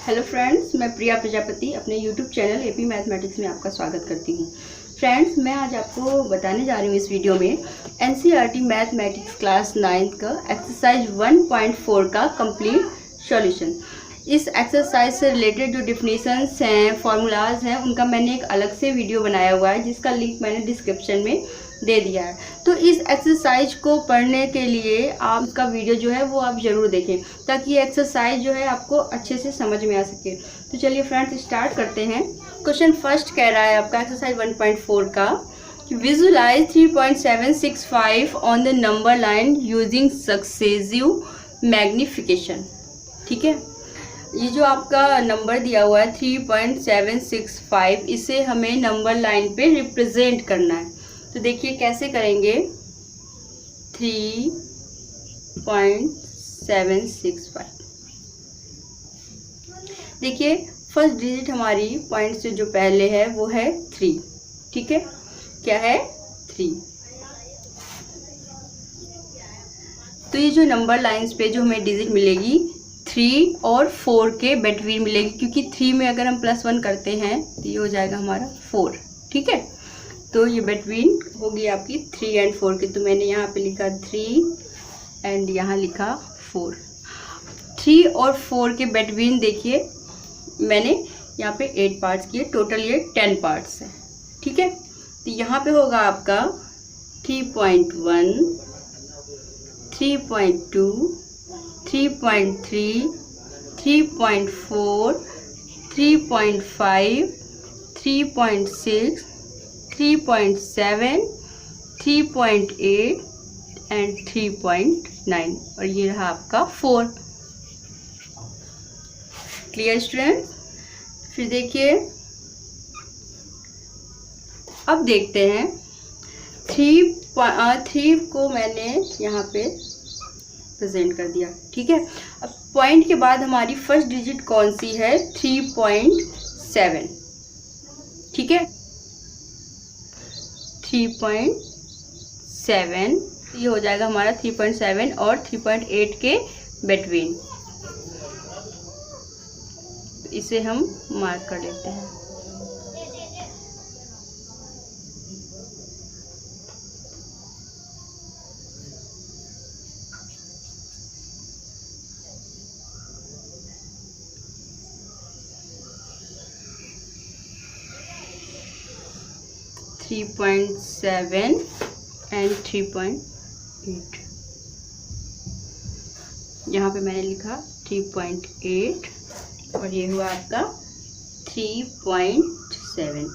Hello friends, मैं प्रिया प्रजापति अपने YouTube channel AP mathematics में आपका स्वागत करती हूँ। फ्रेंड्स, मैं आज आपको बताने जा रही हूँ इस वीडियो में एनसीईआरटी मैथमेटिक्स क्लास 9 का एक्सरसाइज 1.4 का कंप्लीट सॉल्यूशन। इस एक्सरसाइज से रिलेटेड जो डिफिनीशंस हैं, फॉर्मूलाज हैं, उनका मैंने एक अलग से वीडियो बनाया हुआ है जिसका लिंक मैंने डिस्क्रिप्शन में दे दिया है। तो इस एक्सरसाइज को पढ़ने के लिए आप इसका वीडियो जो है वो आप ज़रूर देखें ताकि ये एक्सरसाइज जो है आपको अच्छे से समझ में आ सके। तो चलिए फ्रेंड्स, स्टार्ट करते हैं। क्वेश्चन फर्स्ट कह रहा है आपका एक्सरसाइज 1.4 का कि visualise 3.765 on the number line using successive magnification. ठीक है, ये जो आपका नंबर दिया हुआ है 3.765, इसे हमें नंबर लाइन पे रिप्रेजेंट करना है। तो देखिए कैसे करेंगे। 3.765, देखिए फर्स्ट डिजिट हमारी पॉइंट से जो पहले है वो है 3। ठीक है, क्या है 3। तो ये जो नंबर लाइंस पे जो हमें डिजिट मिलेगी 3 और 4 के बिटवीन मिलेगी, क्योंकि 3 में अगर हम +1 करते हैं तो ये हो जाएगा हमारा 4। ठीक है, तो ये बिटवीन होगी आपकी 3 और 4 की। तो मैंने यहाँ पे लिखा 3 एंड यहाँ लिखा 4। 3 और 4 के बिटवीन देखिए मैंने यहाँ पे 8 पार्ट्स किए, टोटल ये 10 पार्ट्स हैं। ठीक है, तो यहाँ पे होगा आपका 3.1, 3.2, 3.3, 3.4, 3.5, 3.6, 3.7, 3.8 एंड 3.9 और ये रहा आपका 4। Clear students? फिर देखिए, अब देखते हैं 3 को मैंने यहाँ पे प्रेजेंट कर दिया। ठीक है, अब पॉइंट के बाद हमारी फर्स्ट डिजिट कौन सी है? 3.7। ठीक है, 3.7 ये हो जाएगा हमारा 3.7 और 3.8 के बिटवीन। इसे हम मार्क कर लेते हैं। थ्री 3.7 एंड 3.8, यहाँ पे मैंने लिखा 3.8 और ये हुआ आपका 3.7।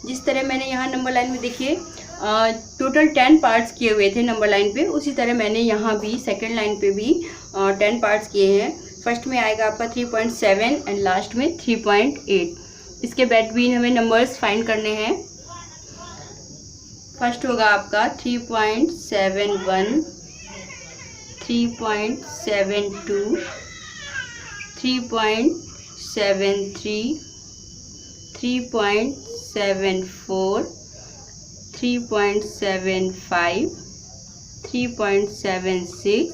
जिस तरह मैंने यहाँ नंबर लाइन में देखिए टोटल 10 पार्ट्स किए हुए थे नंबर लाइन पे, उसी तरह मैंने यहाँ भी सेकंड लाइन पे भी 10 पार्ट्स किए हैं। फर्स्ट में आएगा आपका 3.7 एंड लास्ट में 3.8। इसके बिटवीन हमें नंबर्स फाइंड करने हैं। फर्स्ट होगा आपका 3.71, 3.72, 3.73, 3.74, 3.75, 3.76,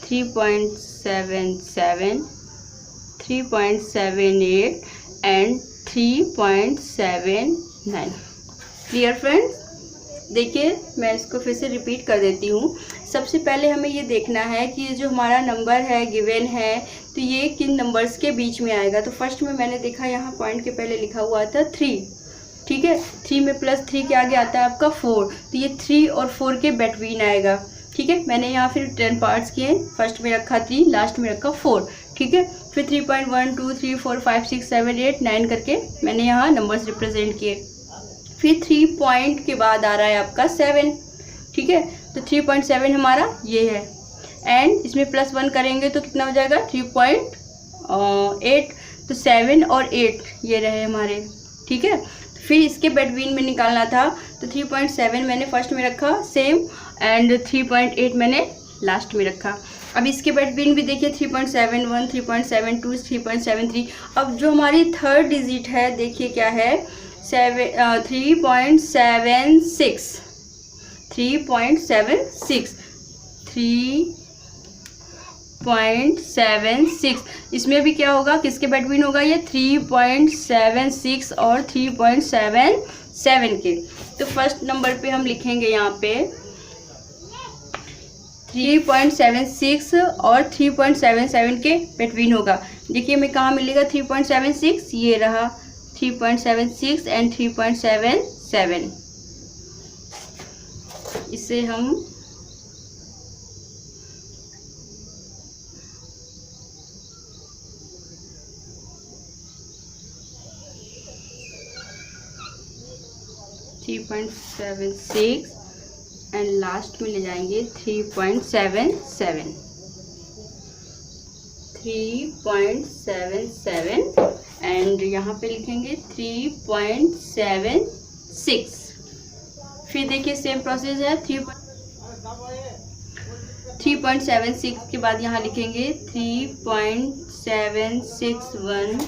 3.77, 3.78 एंड 3.79। Clear friends? देखिए मैं इसको फिर से रिपीट कर देती हूँ। सबसे पहले हमें ये देखना है कि ये जो हमारा नंबर है गिवन है तो ये किन नंबर्स के बीच में आएगा। तो फर्स्ट में मैंने देखा यहाँ पॉइंट के पहले लिखा हुआ था 3। ठीक है, 3 में +3 के आगे आता है आपका 4, तो ये 3 और 4 के बिटवीन आएगा। ठीक है, मैंने यहाँ फिर 10 पार्ट्स किए। फर्स्ट में रखा 3, लास्ट में रखा 4। ठीक है, फिर 3.1, 2, 3, 4, 5, 6, 7, 8, 9 करके मैंने यहाँ नंबर्स रिप्रेजेंट किए। फिर 3 पॉइंट के बाद आ रहा है आपका 7। ठीक है, तो 3.7 हमारा ये है एंड इसमें +1 करेंगे तो कितना हो जाएगा 3.8। तो 7 और 8 ये रहे हमारे। ठीक है, फिर इसके बिटवीन में निकालना था तो 3.7 मैंने फर्स्ट में रखा सेम एंड 3.8 मैंने लास्ट में रखा। अब इसके बिटवीन भी देखिए 3.71, 3.72, 3.73। अब जो हमारी थर्ड डिजिट है देखिए क्या है 3.76। 3.76 3.76। इसमें भी क्या होगा, किसके बिटवीन होगा ये, 3.76 और 3.77 के। तो फर्स्ट नंबर पे हम लिखेंगे यहाँ पे 3.76 और 3.77 के बिटवीन होगा। देखिए हमें कहाँ मिलेगा 3.76, ये रहा 3.76 एंड 3.77। इसे हम एंड लास्ट में ले जाएंगे 3.77 एंड यहाँ पे लिखेंगे 3.76। फिर देखिए सेम प्रोसेस है, 3.76 के बाद यहाँ लिखेंगे 3.761,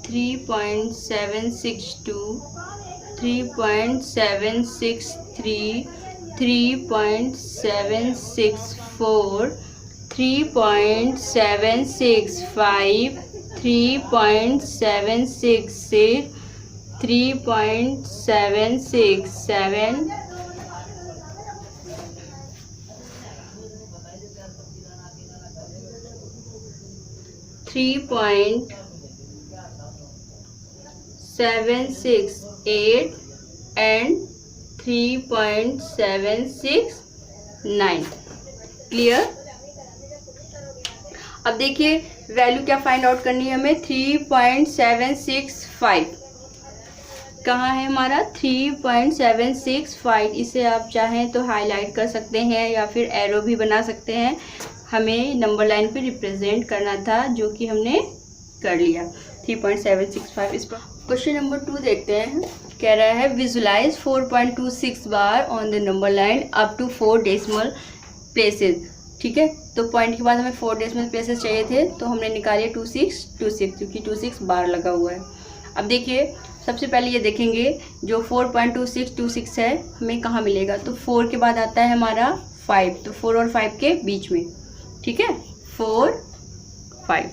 3.762, 3.763, 3.764, 3.765, 3.766, 3.767, 3.768 एंड 3.769। क्लियर। अब देखिए वैल्यू क्या फाइंड आउट करनी है हमें, 3.765 कहाँ है हमारा, 3.765। इसे आप चाहें तो हाईलाइट कर सकते हैं या फिर एरो भी बना सकते हैं। हमें नंबर लाइन पे रिप्रेजेंट करना था, जो कि हमने कर लिया 3.765। इस पर क्वेश्चन नंबर 2 देखते हैं। कह रहा है विजुलाइज 4.26 बार on the number line up to 4 decimal places. ठीक है, तो पॉइंट के बाद हमें 4 डेसिमल प्लेसेस चाहिए थे, तो हमने निकाले 2626, क्योंकि 26 बार लगा हुआ है। अब देखिए सबसे पहले ये देखेंगे जो 4.2626 है हमें कहाँ मिलेगा, तो 4 के बाद आता है हमारा 5, तो 4 और 5 के बीच में। ठीक है, 4 5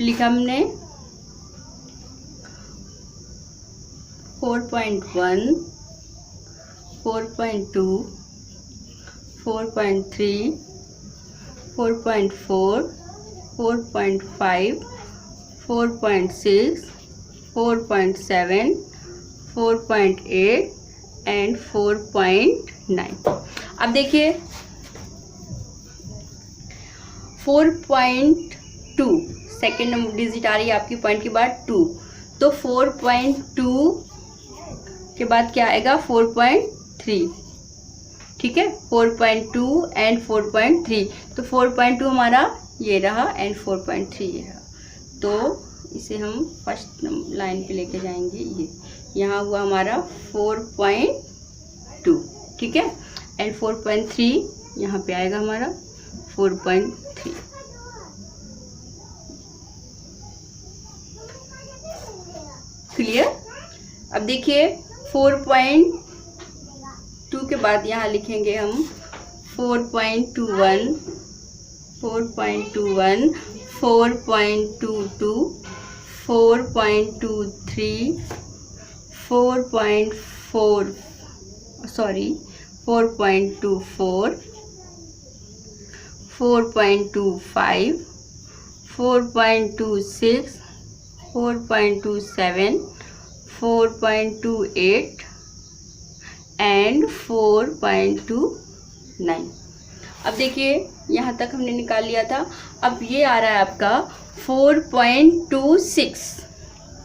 लिखा हमने 4.1, 4.2, 4.3, 4.4, 4.5, 4.6, 4.7, 4.8 एंड 4.9। अब देखिए 4.2 सेकेंड डिजिट आ रही है आपकी पॉइंट के बाद 2, तो 4.2 के बाद क्या आएगा 4.3। ठीक है, 4.2 एंड 4.3, तो 4.2 हमारा ये रहा एंड 4.3 ये रहा। तो इसे हम फर्स्ट लाइन पे लेके जाएंगे, ये यहाँ हुआ हमारा 4.2। ठीक है, एंड 4.3 यहाँ पे आएगा हमारा 4.3। क्लियर। अब देखिए 4.2 के बाद यहाँ लिखेंगे हम 4.21, 4.21, 4.22, 4.23, 4.4 सॉरी 4.24, 4.25, 4.26, 4.27, 4.28 एंड 4.29। अब देखिए यहाँ तक हमने निकाल लिया था। अब ये आ रहा है आपका 4.26,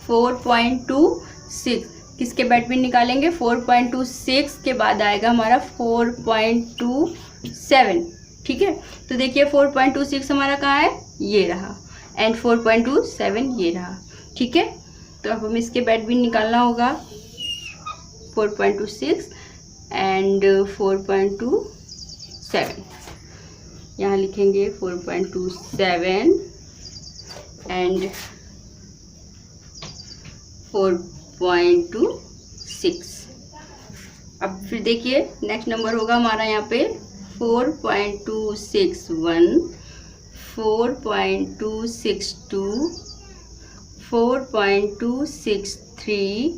4.26 किसके बिटवीन निकालेंगे, 4.26 के बाद आएगा हमारा 4.27। ठीक है, तो देखिए 4.26 हमारा कहाँ है, ये रहा, एंड 4.27 ये रहा। ठीक है, तो अब हमें इसके बिटवीन निकालना होगा 4.26 एंड 4.27। यहाँ लिखेंगे 4.27 एंड 4.26। अब फिर देखिए नेक्स्ट नंबर होगा हमारा यहाँ पे 4.261, 4.262, 4.263,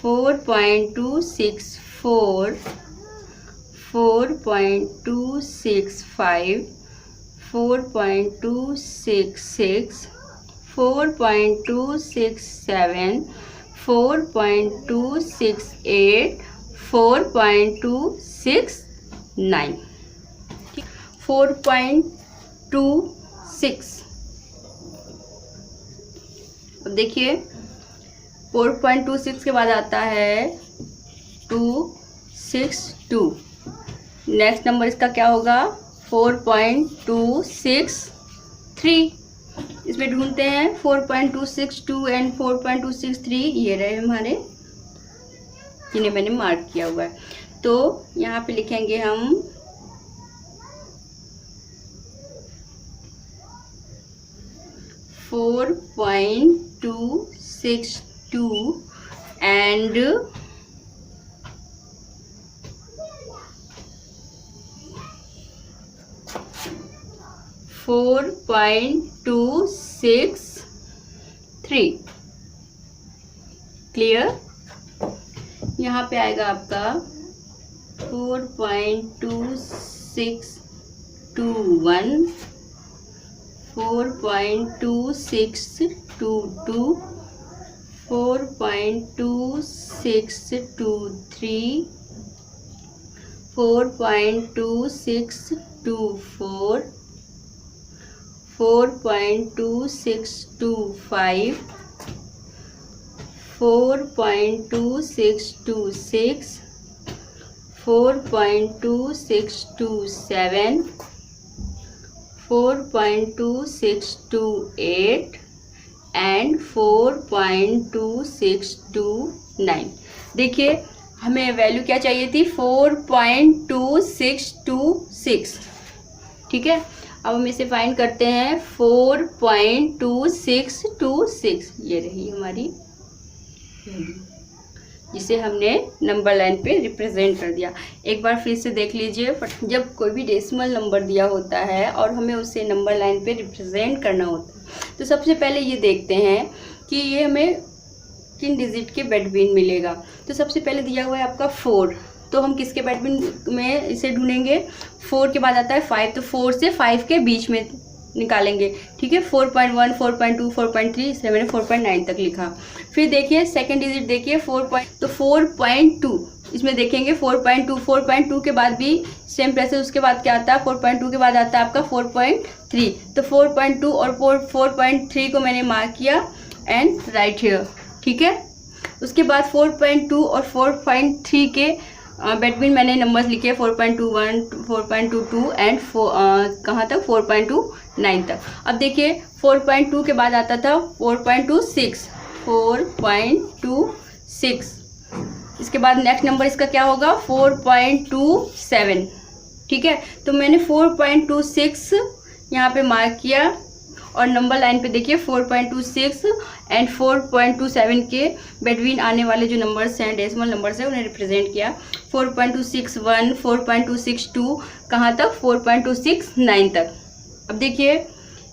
4.264, 4.265, 4.266, 4.267, 4.268, 4.269, 4.26। अब देखिए 4.26 के बाद आता है 262। नेक्स्ट नंबर इसका क्या होगा? 4.263। इसमें ढूंढते हैं 4.262 एंड 4.263। ये रहे हमारे, जिन्हें मैंने मार्क किया हुआ है। तो यहाँ पे लिखेंगे हम 4.262 and 4.263। क्लियर? यहाँ पे आएगा आपका 4.2621, 4.2622, 4.2623, 4.2624, 4.2625, 4.2626, 4.2627, 4.2628 एंड 4.2629। देखिए हमें वैल्यू क्या चाहिए थी? 4.2626। ठीक है, अब हम इसे फाइंड करते हैं। 4.2626 ये रही हमारी, जिसे हमने नंबर लाइन पे रिप्रेजेंट कर दिया। एक बार फिर से देख लीजिए, जब कोई भी डेसिमल नंबर दिया होता है और हमें उसे नंबर लाइन पे रिप्रेजेंट करना होता है, तो सबसे पहले ये देखते हैं कि ये हमें किन डिजिट के बिटवीन मिलेगा। तो सबसे पहले दिया हुआ है आपका 4, तो हम किसके बिटवीन में इसे ढूंढेंगे? 4 के बाद आता है 5, तो 4 से 5 के बीच में निकालेंगे। ठीक है, 4.1, 4.2, 4.3, इसलिए मैंने 4.9 तक लिखा। फिर देखिए सेकंड डिजिट देखिए 4.2, इसमें देखेंगे 4.2 के बाद भी सेम प्रोसेस। उसके बाद क्या आता है? 4.2 के बाद आता है आपका 4.3, तो 4.2 और 4.3 को मैंने मार्क किया एंड राइट हियर। ठीक है, उसके बाद 4.2 और 4.3 के बिटवीन मैंने नंबर्स लिखे 4.21, 4.22 एंड कहाँ तक? 4.29 तक। अब देखिए 4.2 के बाद आता था 4.26, 4.26। इसके बाद नेक्स्ट नंबर इसका क्या होगा? 4.27। ठीक है, तो मैंने 4.26 यहाँ पे मार्क किया और नंबर लाइन पे देखिए 4.26 एंड 4.27 के बिटवीन आने वाले जो नंबर्स हैं, डेसिमल नंबर्स हैं, उन्हें रिप्रेजेंट किया। 4.261, 4.262, कहाँ तक? 4.269 तक। अब देखिए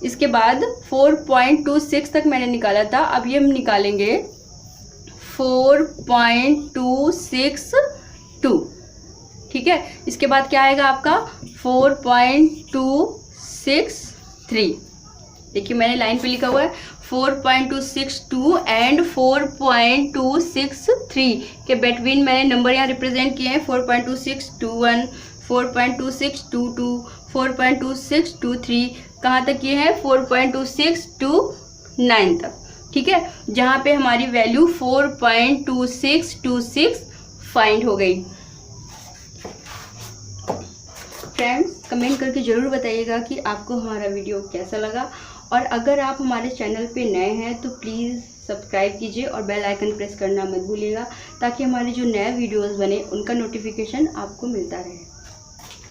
इसके बाद 4.26 तक मैंने निकाला था, अब ये हम निकालेंगे 4.262। ठीक है, इसके बाद क्या आएगा आपका? 4.263। देखिए मैंने लाइन पे लिखा हुआ है 4.262 एंड 4.263 के बिटवीन मैंने नंबर यहाँ रिप्रेजेंट किए हैं। 4.2621, 4.2622, 4.2623, कहाँ तक ये है? 4.2629 तक। ठीक है, जहाँ पे हमारी वैल्यू 4.2626 फाइंड हो गई। फ्रेंड्स कमेंट करके ज़रूर बताइएगा कि आपको हमारा वीडियो कैसा लगा, और अगर आप हमारे चैनल पे नए हैं तो प्लीज़ सब्सक्राइब कीजिए और बेल आइकन प्रेस करना मत भूलिएगा, ताकि हमारे जो नए वीडियोस बने उनका नोटिफिकेशन आपको मिलता रहे।